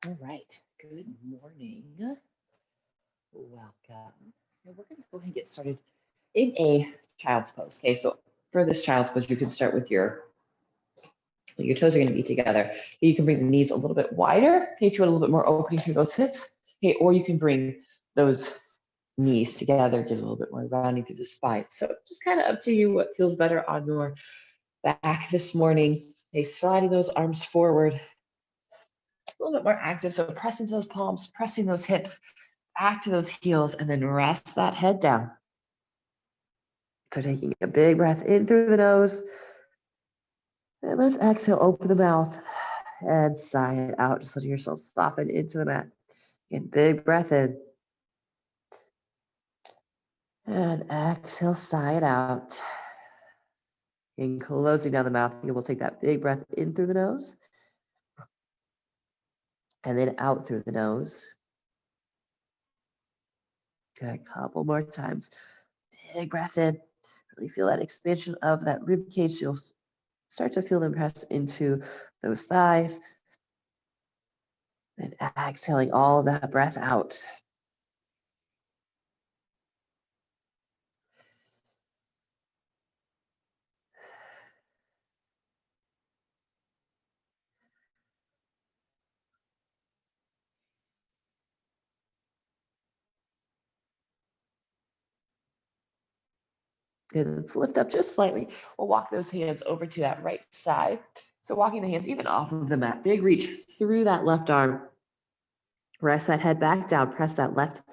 All right. Good morning. Welcome. And we're going to go ahead and get started in a child's pose. Okay, so for this child's pose, you can start with your toes are going to be together. You can bring the knees a little bit wider. Okay, if you want a little bit more opening through those hips. Okay, or you can bring those knees together, get a little bit more rounding through the spine. So just kind of up to you what feels better on your back this morning. Okay, sliding those arms forward, a little bit more active. So pressing those palms, pressing those hips back to those heels, and then rest that head down. So taking a big breath in through the nose. And let's exhale, open the mouth and sigh it out. Just letting yourself soften into the mat. Again, big breath in. And exhale, sigh it out. And closing down the mouth, you will take that big breath in through the nose. And then out through the nose. Good, a couple more times. Big breath in. Really feel that expansion of that rib cage. You'll start to feel them press into those thighs. And exhaling all of that breath out. Good. Let's lift up just slightly. We'll walk those hands over to that right side. So walking the hands even off of the mat. Big reach through that left arm. Rest that head back down. Press that left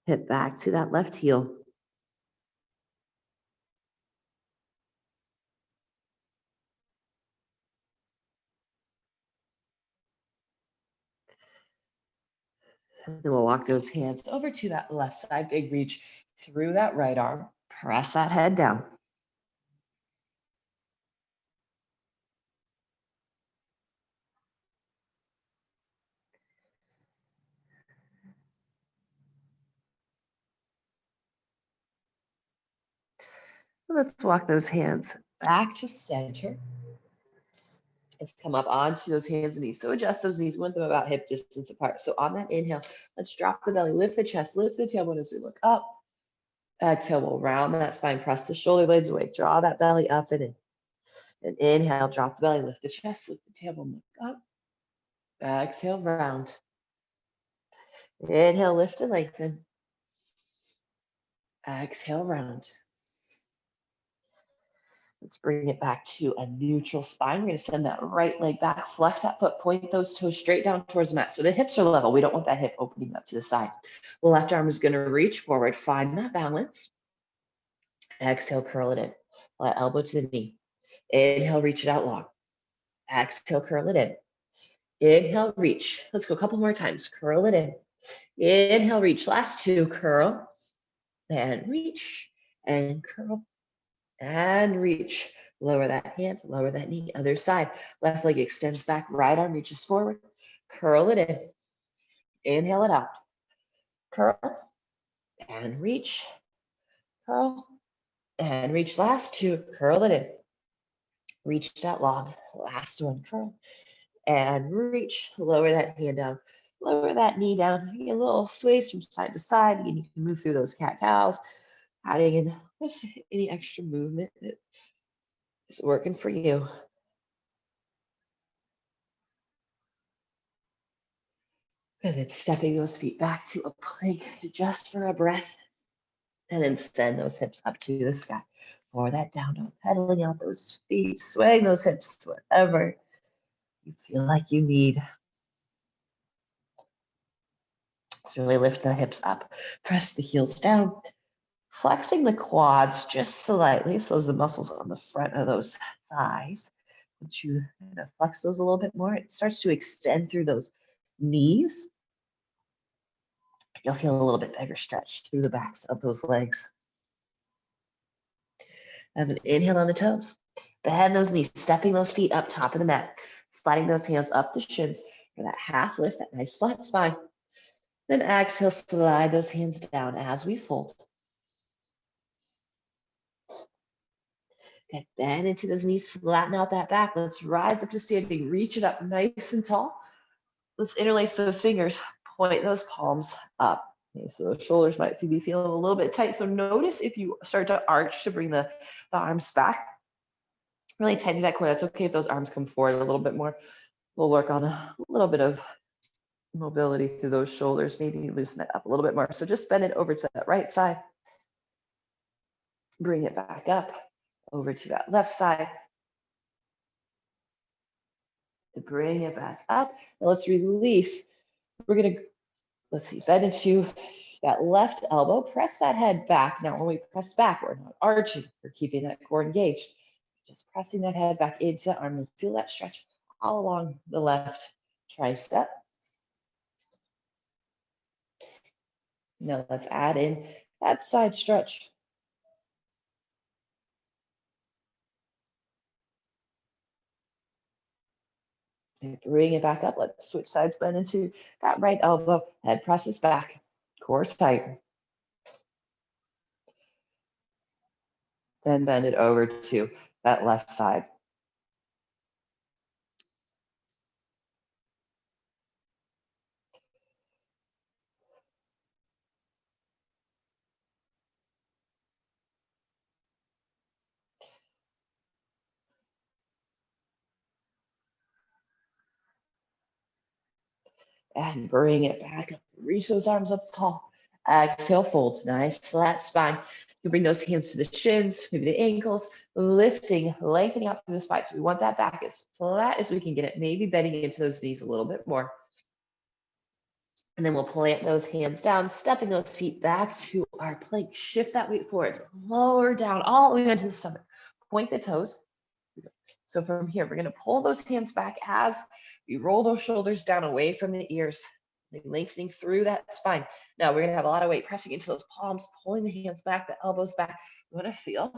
hip back to that left heel. And then we'll walk those hands over to that left side. Big reach through that right arm. Press that head down. Let's walk those hands back to center. Let's come up onto those hands and knees. So adjust those knees. We want them about hip distance apart. So on that inhale, let's drop the belly, lift the chest, lift the tailbone as we look up. Exhale, we'll round that spine, press the shoulder blades away, draw that belly up and in. And inhale, drop the belly, lift the chest, lift the tailbone, look up. Exhale, round. Inhale, lift and lengthen. Exhale, round. Let's bring it back to a neutral spine. We're going to send that right leg back, flex that foot, point those toes straight down towards the mat. So the hips are level. We don't want that hip opening up to the side. The left arm is going to reach forward, find that balance. Exhale, curl it in. Let elbow to the knee. Inhale, reach it out long. Exhale, curl it in. Inhale, reach. Let's go a couple more times. Curl it in. Inhale, reach. Last two. Curl and reach and curl and reach. Lower that hand, lower that knee. Other side. Left leg extends back. Right arm reaches forward. Curl it in. Inhale it out. Curl and reach. Curl and reach. Last two. Curl it in. Reach that long. Last one. Curl and reach. Lower that hand down. Lower that knee down. Get a little sways from side to side. Again, you can move through those cat cows, adding in any extra movement that is working for you. And then stepping those feet back to a plank just for a breath. And then send those hips up to the sky for that down dog. Pedaling out those feet, swaying those hips, whatever you feel like you need. So really lift the hips up, press the heels down, flexing the quads just slightly, so those are the muscles on the front of those thighs. Once you kind of flex those a little bit more, it starts to extend through those knees. You'll feel a little bit bigger stretch through the backs of those legs. And then inhale on the toes. Bend those knees, stepping those feet up top of the mat, sliding those hands up the shins for that half lift, that nice flat spine. Then exhale, slide those hands down as we fold. Okay, bend into those knees, flatten out that back. Let's rise up to standing, reach it up nice and tall. Let's interlace those fingers, point those palms up. Okay, so those shoulders might be feeling a little bit tight. So notice if you start to arch to bring the arms back, really tighten that core. That's okay if those arms come forward a little bit more. We'll work on a little bit of mobility through those shoulders, maybe loosen it up a little bit more. So just bend it over to that right side. Bring it back up over to that left side. Bring it back up. Now let's release. We're gonna, let's see, bend into that left elbow, press that head back. Now when we press back, we're not arching, we're keeping that core engaged. Just pressing that head back into the arm and feel that stretch all along the left tricep. Now let's add in that side stretch. And bring it back up. Let's switch sides, bend into that right elbow, head presses back, core tight. Then bend it over to that left side. And bring it back up. Reach those arms up tall. Exhale, fold. Nice flat spine. You bring those hands to the shins, maybe the ankles, lifting, lengthening out through the spine. So we want that back as flat as we can get it, maybe bending into those knees a little bit more. And then we'll plant those hands down, stepping those feet back to our plank. Shift that weight forward, lower down, all the way onto the stomach. Point the toes. So from here, we're going to pull those hands back as we roll those shoulders down away from the ears, lengthening through that spine. Now we're going to have a lot of weight pressing into those palms, pulling the hands back, the elbows back. You want to feel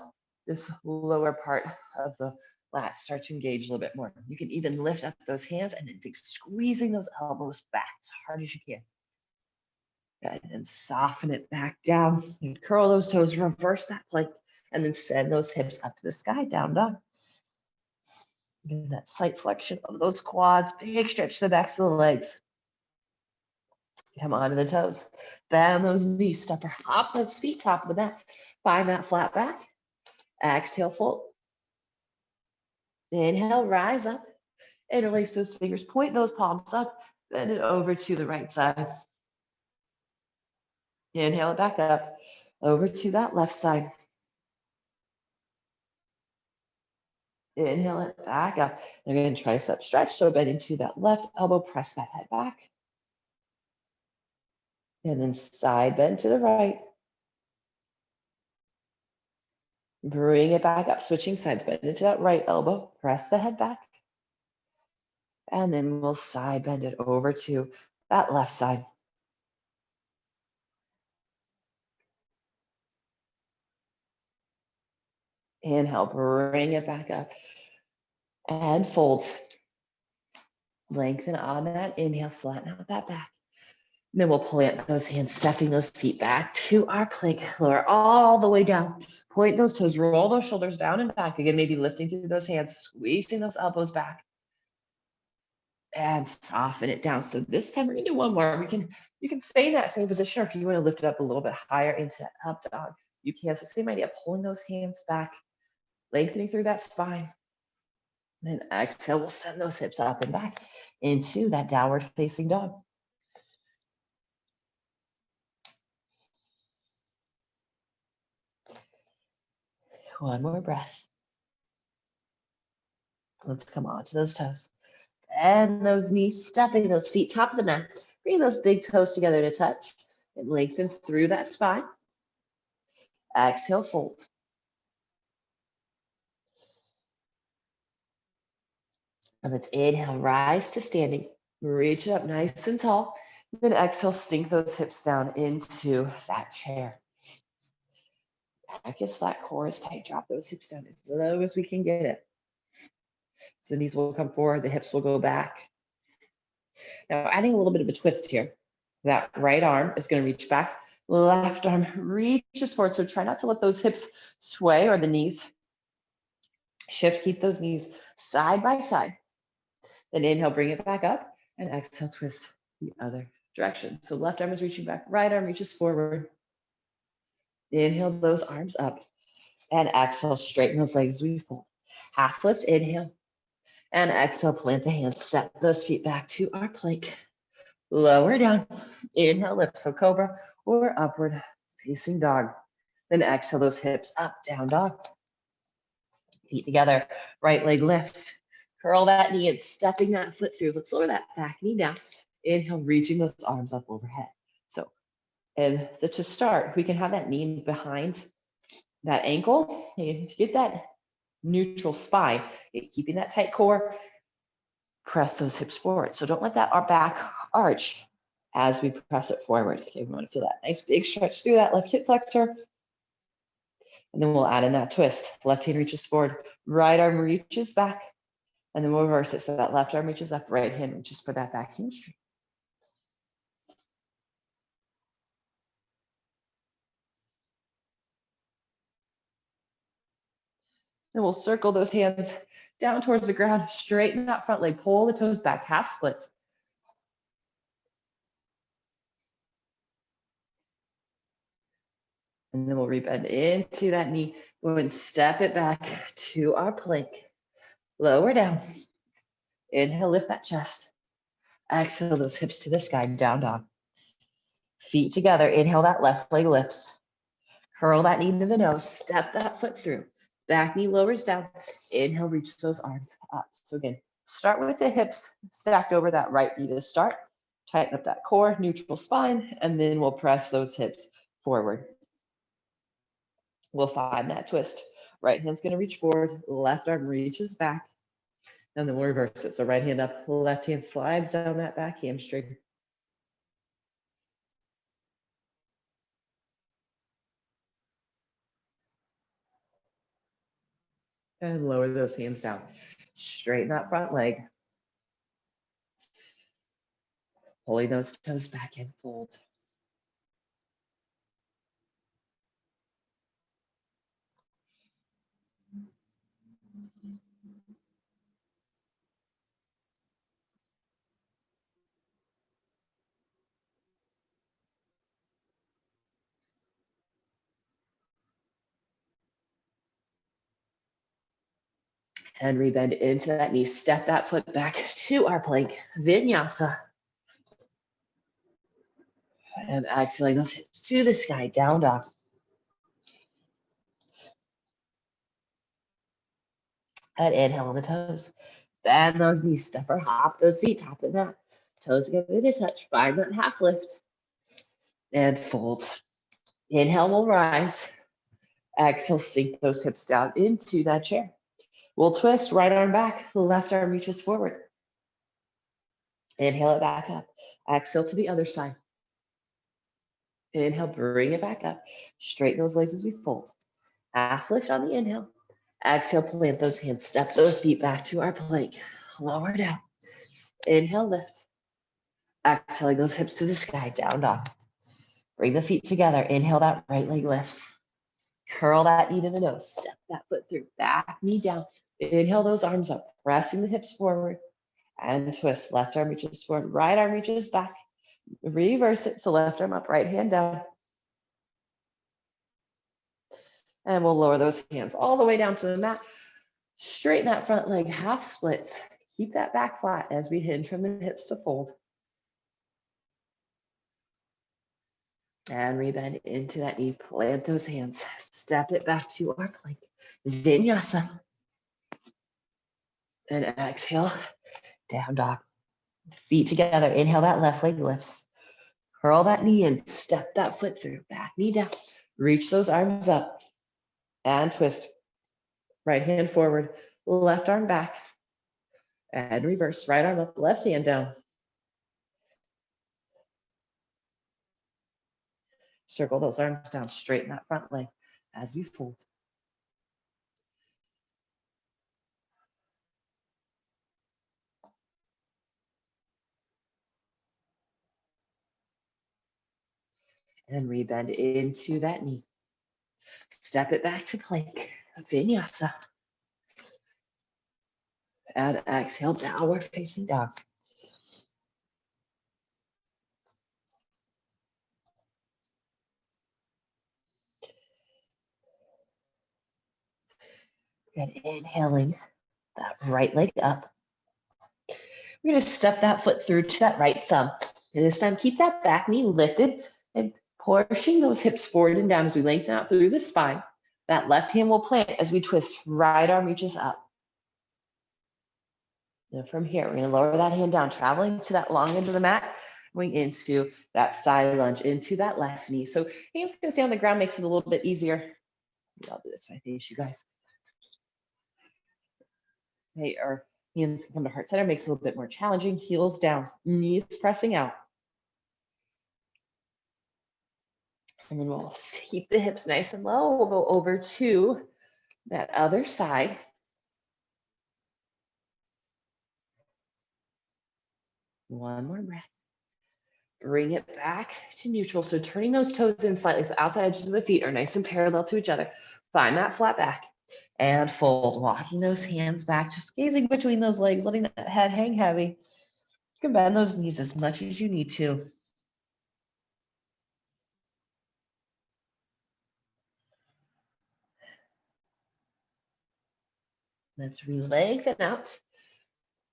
this lower part of the lats start to engage a little bit more. You can even lift up those hands and then squeezing those elbows back as hard as you can. And then soften it back down and curl those toes, reverse that plank, and then send those hips up to the sky, down dog. Get that slight flexion of those quads, big stretch to the backs of the legs. Come onto the toes, bend those knees, step or hop those feet, top of the mat. Find that flat back. Exhale, fold. Inhale, rise up. Interlace those fingers, point those palms up, bend it over to the right side. Inhale it back up, over to that left side. Inhale it back up. And again, tricep stretch, so bend into that left elbow, press that head back. And then side bend to the right. Bring it back up, switching sides, bend into that right elbow, press the head back. And then we'll side bend it over to that left side. Inhale, bring it back up. And fold. Lengthen on that inhale, flatten out that back. And then we'll plant those hands, stepping those feet back to our plank, lower all the way down. Point those toes, roll those shoulders down and back. Again, maybe lifting through those hands, squeezing those elbows back. And soften it down. So this time we're gonna do one more. You can stay in that same position, or if you want to lift it up a little bit higher into that up dog, you can. So same idea, pulling those hands back, lengthening through that spine. Then exhale, we'll send those hips up and back into that downward facing dog. One more breath. Let's come on to those toes. And those knees, stepping those feet, top of the mat. Bring those big toes together to touch and lengthen through that spine. Exhale, fold. And let's inhale, rise to standing. Reach it up nice and tall. Then exhale, sink those hips down into that chair. Back is flat, core is tight. Drop those hips down as low as we can get it. So the knees will come forward, the hips will go back. Now adding a little bit of a twist here. That right arm is going to reach back. Left arm reaches forward. So try not to let those hips sway or the knees shift. Keep those knees side by side. Then inhale, bring it back up. And exhale, twist the other direction. So left arm is reaching back, right arm reaches forward. Inhale those arms up. And exhale, straighten those legs as we fold. Half lift, inhale. And exhale, plant the hands, step those feet back to our plank. Lower down, inhale, lift, so cobra or upward facing dog. Then exhale those hips up, down dog. Feet together, right leg lifts. Curl that knee and stepping that foot through. Let's lower that back knee down. Inhale, reaching those arms up overhead. So, and to start, we can have that knee behind that ankle. You get that neutral spine, keeping that tight core. Press those hips forward. So don't let that our back arch as we press it forward. Okay, we want to feel that nice big stretch through that left hip flexor. And then we'll add in that twist. Left hand reaches forward, right arm reaches back, and then we'll reverse it. So that left arm reaches up, right hand reaches for that back hamstring. Then we'll circle those hands down towards the ground, straighten that front leg, pull the toes back, half splits. And then we'll rebend into that knee. We'll then step it back to our plank. Lower down. Inhale, lift that chest. Exhale those hips to the sky, down dog. Feet together, inhale, that left leg lifts. Curl that knee to the nose, step that foot through. Back knee lowers down. Inhale, reach those arms up. So again, start with the hips stacked over that right knee to start. Tighten up that core, neutral spine, and then we'll press those hips forward. We'll find that twist. Right hand's gonna reach forward, left arm reaches back, and then we'll reverse it. So right hand up, left hand slides down that back hamstring. And lower those hands down. Straighten that front leg. Pulling those toes back and fold. And rebend into that knee. Step that foot back to our plank. Vinyasa. And exhaling those hips to the sky, down dog. And inhale on the toes. Bend those knees, step or hop those feet, top the mat. Toes get ready to touch. Find that half lift. And fold. Inhale, we'll rise. Exhale, sink those hips down into that chair. We'll twist, right arm back, the left arm reaches forward. Inhale it back up. Exhale to the other side. Inhale, bring it back up. Straighten those legs as we fold. Half lift on the inhale. Exhale, plant those hands, step those feet back to our plank. Lower down. Inhale, lift. Exhaling those hips to the sky, down dog. Bring the feet together. Inhale, that right leg lifts. Curl that knee to the nose. Step that foot through. Back knee down. Inhale those arms up, pressing the hips forward. And twist. Left arm reaches forward. Right arm reaches back. Reverse it. So left arm up, right hand down. And we'll lower those hands all the way down to the mat. Straighten that front leg, half splits. Keep that back flat as we hinge from the hips to fold. And rebend into that knee. Plant those hands. Step it back to our plank. Vinyasa. And exhale, down dog. Feet together. Inhale, that left leg lifts. Curl that knee and step that foot through. Back knee down. Reach those arms up. And twist. Right hand forward. Left arm back. And reverse. Right arm up. Left hand down. Circle those arms down. Straighten that front leg as we fold. And rebend into that knee. Step it back to plank. Vinyasa. And exhale, downward facing dog. Good, inhaling that right leg up. We're gonna step that foot through to that right thumb. And this time, keep that back knee lifted and pushing those hips forward and down as we lengthen out through the spine. That left hand will plant as we twist. Right arm reaches up. Now from here, we're gonna lower that hand down, traveling to that long end of the mat, going into that side lunge, into that left knee. So hands gonna stay on the ground, makes it a little bit easier. I'll do this so I face you guys. Okay, our hands can come to heart center, makes it a little bit more challenging. Heels down, knees pressing out. And then we'll keep the hips nice and low. We'll go over to that other side. One more breath. Bring it back to neutral. So turning those toes in slightly. So outside edges of the feet are nice and parallel to each other. Find that flat back and fold. Walking those hands back, just gazing between those legs, letting that head hang heavy. You can bend those knees as much as you need to. Let's re-lengthen out.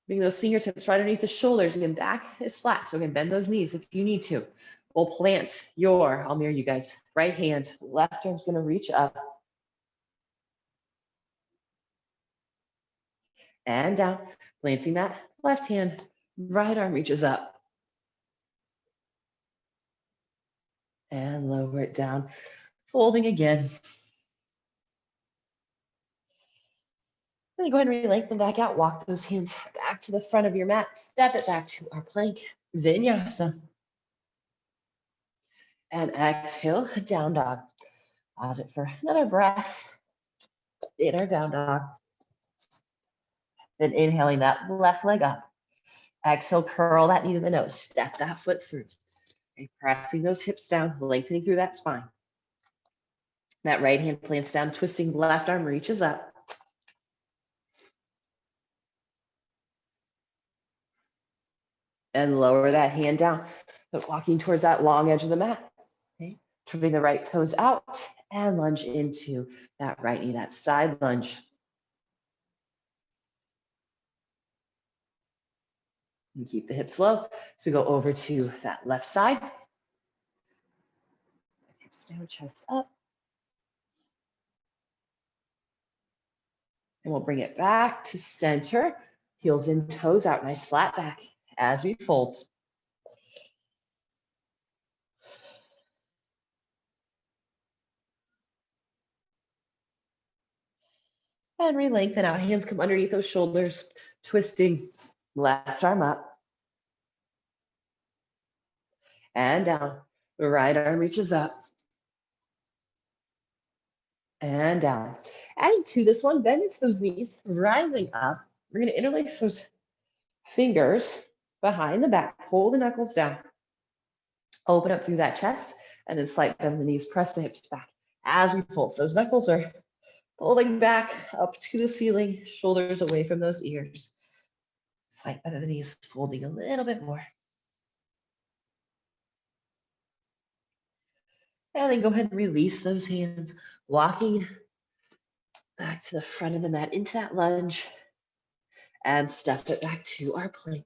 Bring those fingertips right underneath the shoulders. Again, back is flat. So again, bend those knees if you need to. We'll plant I'll mirror you guys, right hand, left arm's gonna reach up. And down, planting that left hand, right arm reaches up. And lower it down, folding again. Then go ahead and re-lengthen back out. Walk those hands back to the front of your mat. Step it back to our plank, vinyasa. And exhale, down dog. Pause it for another breath in our down dog. Then inhaling that left leg up. Exhale, curl that knee to the nose. Step that foot through. Okay, pressing those hips down, lengthening through that spine. That right hand plants down, twisting left arm reaches up. And lower that hand down. But walking towards that long edge of the mat. Okay. Turning the right toes out and lunge into that right knee, that side lunge. And keep the hips low. So we go over to that left side. Hips down, chest up. And we'll bring it back to center. Heels in, toes out, nice flat back as we fold. And re-lengthen out. Hands come underneath those shoulders, twisting left arm up. And down. The right arm reaches up. And down. Adding to this one, bend into those knees, rising up. We're going to interlace those fingers behind the back. Pull the knuckles down. Open up through that chest. And then slight bend the knees. Press the hips back as we fold. So those knuckles are pulling back up to the ceiling, shoulders away from those ears. Slight bend of the knees, folding a little bit more. And then go ahead and release those hands, walking back to the front of the mat into that lunge and step it back to our plank,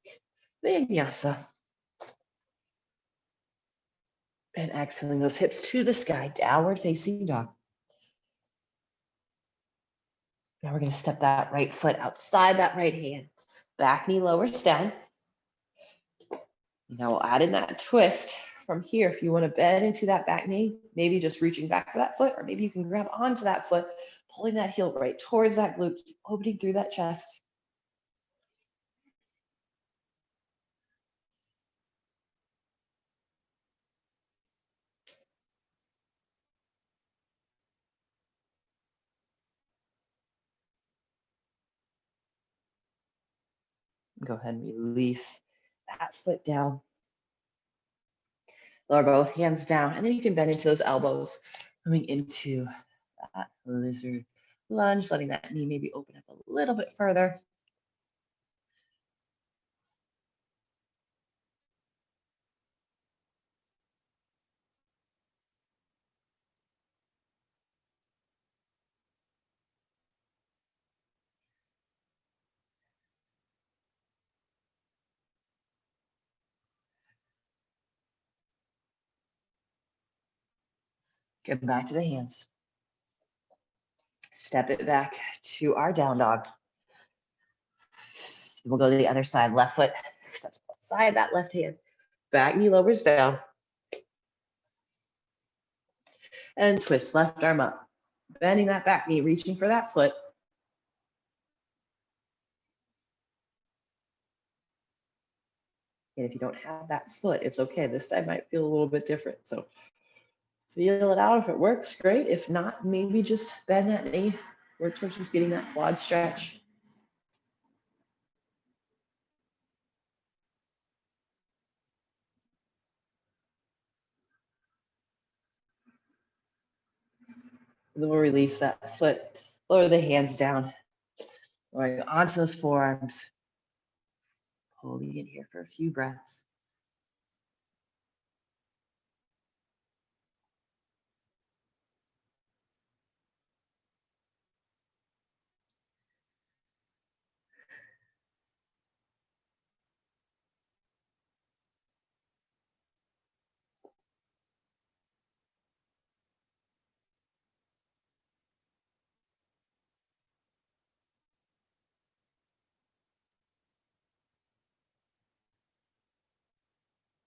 vinyasa. And exhaling those hips to the sky, downward facing dog. Now we're going to step that right foot outside that right hand. Back knee lowers down. Now we'll add in that twist from here. If you want to bend into that back knee, maybe just reaching back for that foot, or maybe you can grab onto that foot, pulling that heel right towards that glute, opening through that chest. Go ahead and release that foot down. Lower both hands down, and then you can bend into those elbows, coming into that lizard lunge, letting that knee maybe open up a little bit further. Get back to the hands. Step it back to our down dog. We'll go to the other side. Left foot steps outside that left hand. Back knee lowers down. And twist left arm up. Bending that back knee, reaching for that foot. And if you don't have that foot, it's okay. This side might feel a little bit different. So feel it out. If it works, great. If not, maybe just bend that knee. Work towards just getting that quad stretch. And then we'll release that foot. Lower the hands down. Going onto those forearms. Holding it here for a few breaths.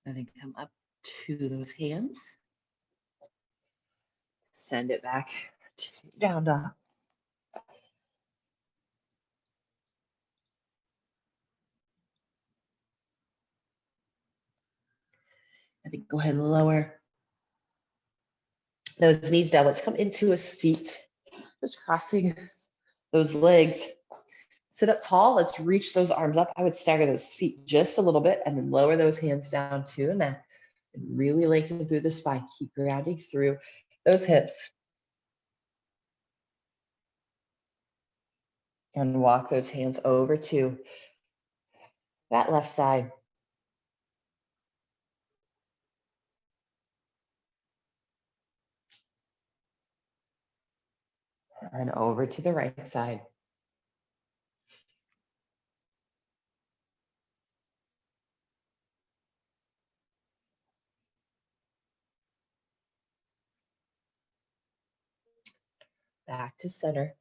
And then come up to those hands. Send it back to down dog. I think go ahead and lower those knees down. Let's come into a seat. Just crossing those legs. Sit up tall. Let's reach those arms up. I would stagger those feet just a little bit and then lower those hands down to the neck and really lengthen through the spine. Keep grounding through those hips. And walk those hands over to that left side. And over to the right side. Back to center.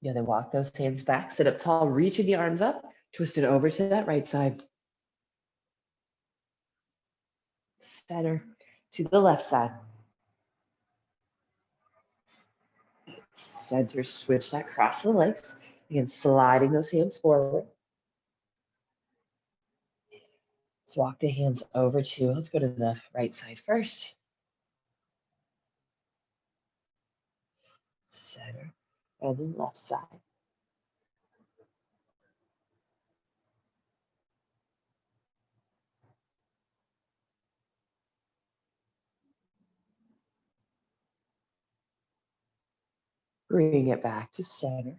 Yeah, then walk those hands back, sit up tall, reaching the arms up, twist it over to that right side. Center to the left side. Center, switch that cross the legs. Again, sliding those hands forward. Let's walk the hands over to, let's go to the right side first. Center, and then left side. Bring it back to center.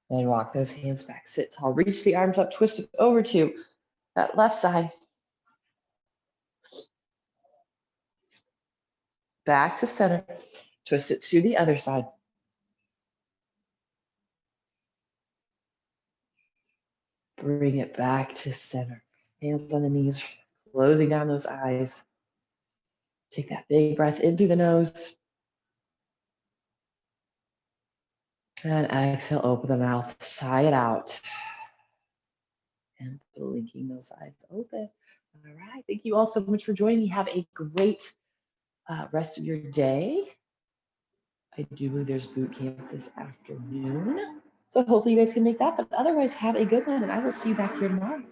Then walk those hands back, sit tall, reach the arms up, twist it over to that left side. Back to center, twist it to the other side. Bring it back to center. Hands on the knees, closing down those eyes. Take that big breath in through the nose. And exhale, open the mouth, sigh it out. And blinking those eyes open. All right, thank you all so much for joining me. Have a great rest of your day. I do believe there's boot camp this afternoon. So hopefully you guys can make that, but otherwise have a good one and I will see you back here tomorrow.